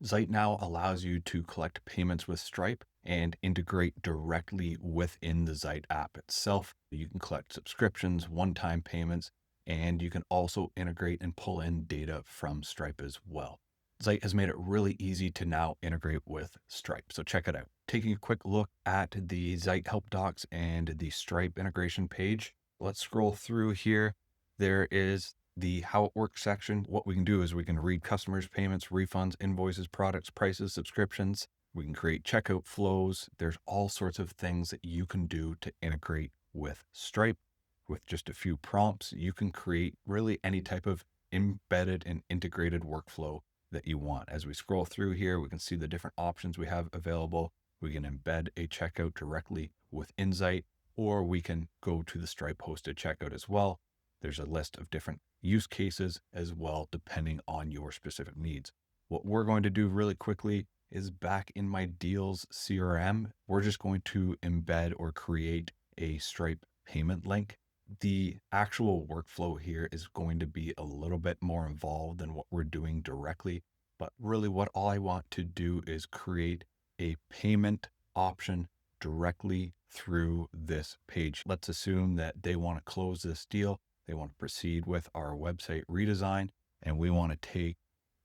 Zite now allows you to collect payments with Stripe and integrate directly within the Zite app itself. You can collect subscriptions, one-time payments, and you can also integrate and pull in data from Stripe as well. Zite has made it really easy to now integrate with Stripe, so check it out. Taking a quick look at the Zite help docs and the Stripe integration page, let's scroll through here. There is the how it works section. What we can do is we can read customers' payments, refunds, invoices, products, prices, subscriptions. We can create checkout flows. There's all sorts of things that you can do to integrate with Stripe. With just a few prompts, you can create really any type of embedded and integrated workflow that you want. As we scroll through here, we can see the different options we have available. We can embed a checkout directly within Zite, or we can go to the Stripe hosted checkout as well. There's a list of different use cases as well, depending on your specific needs. What we're going to do really quickly is back in my deals CRM, we're just going to embed or create a Stripe payment link. The actual workflow here is going to be a little bit more involved than what we're doing directly. But really what all I want to do is create a payment option directly through this page. Let's assume that they want to close this deal. They want to proceed with our website redesign, and we want to take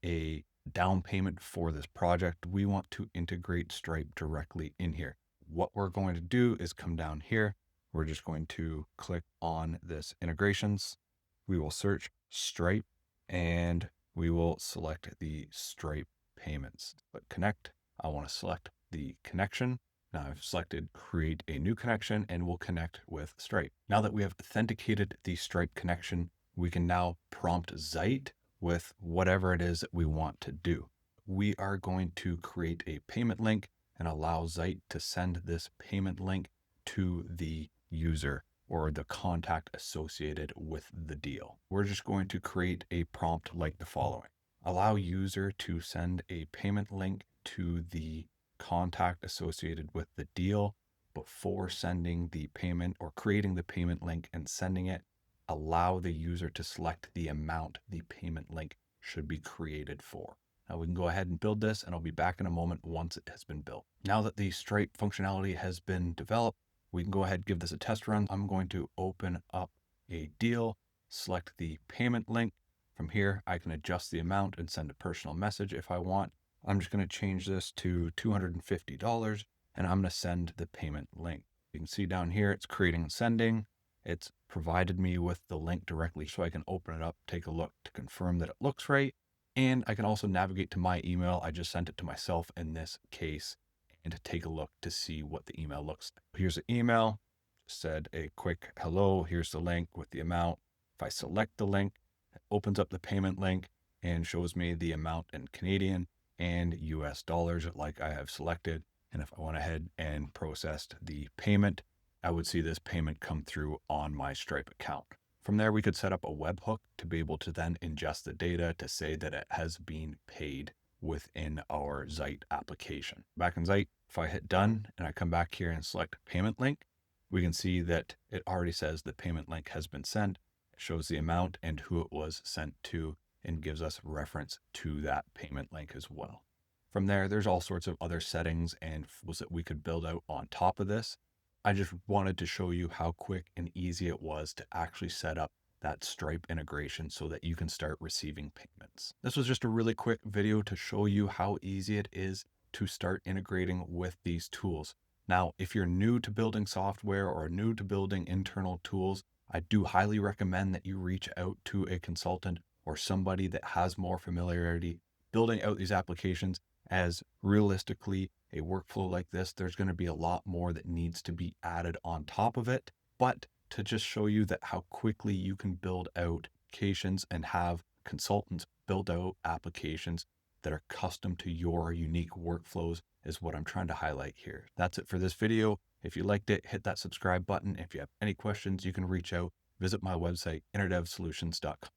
a down payment for this project. We want to integrate Stripe directly in here. What we're going to do is come down here. We're just going to click on this integrations. We will search Stripe and we will select the Stripe payments. Click connect. I want to select the connection. Now I've selected create a new connection and we'll connect with Stripe. Now that we have authenticated the Stripe connection, we can now prompt Zite with whatever it is that we want to do. We are going to create a payment link and allow Zite to send this payment link to the user or the contact associated with the deal. We're just going to create a prompt like the following. Allow user to send a payment link to the contact associated with the deal. Before sending the payment or creating the payment link and sending it, allow the user to select the amount the payment link should be created for. Now we can go ahead and build this, and I'll be back in a moment once it has been built. Now that the Stripe functionality has been developed, we can go ahead and give this a test run. I'm going to open up a deal, select the payment link. From here, I can adjust the amount and send a personal message if I want. I'm just going to change this to $250, and I'm going to send the payment link. You can see down here, it's creating and sending. It's provided me with the link directly so I can open it up, take a look to confirm that it looks right. And I can also navigate to my email. I just sent it to myself in this case, and to take a look to see what the email looks like. Here's the email, just said a quick hello. Here's the link with the amount. If I select the link, it opens up the payment link and shows me the amount in Canadian and US dollars like I have selected. And if I went ahead and processed the payment, I would see this payment come through on my Stripe account. From there, we could set up a webhook to be able to then ingest the data to say that it has been paid within our Zite application. Back in Zite, if I hit done and I come back here and select payment link, we can see that it already says the payment link has been sent. It shows the amount and who it was sent to and gives us reference to that payment link as well. From there, there's all sorts of other settings and flows that we could build out on top of this. I just wanted to show you how quick and easy it was to actually set up that Stripe integration so that you can start receiving payments. This was just a really quick video to show you how easy it is to start integrating with these tools. Now, if you're new to building software or new to building internal tools, I do highly recommend that you reach out to a consultant or somebody that has more familiarity building out these applications, as realistically, a workflow like this, there's going to be a lot more that needs to be added on top of it. But to just show you that how quickly you can build out applications and have consultants build out applications that are custom to your unique workflows is what I'm trying to highlight here. That's it for this video. If you liked it, hit that subscribe button. If you have any questions, you can reach out. Visit my website, innerdevsolutions.com.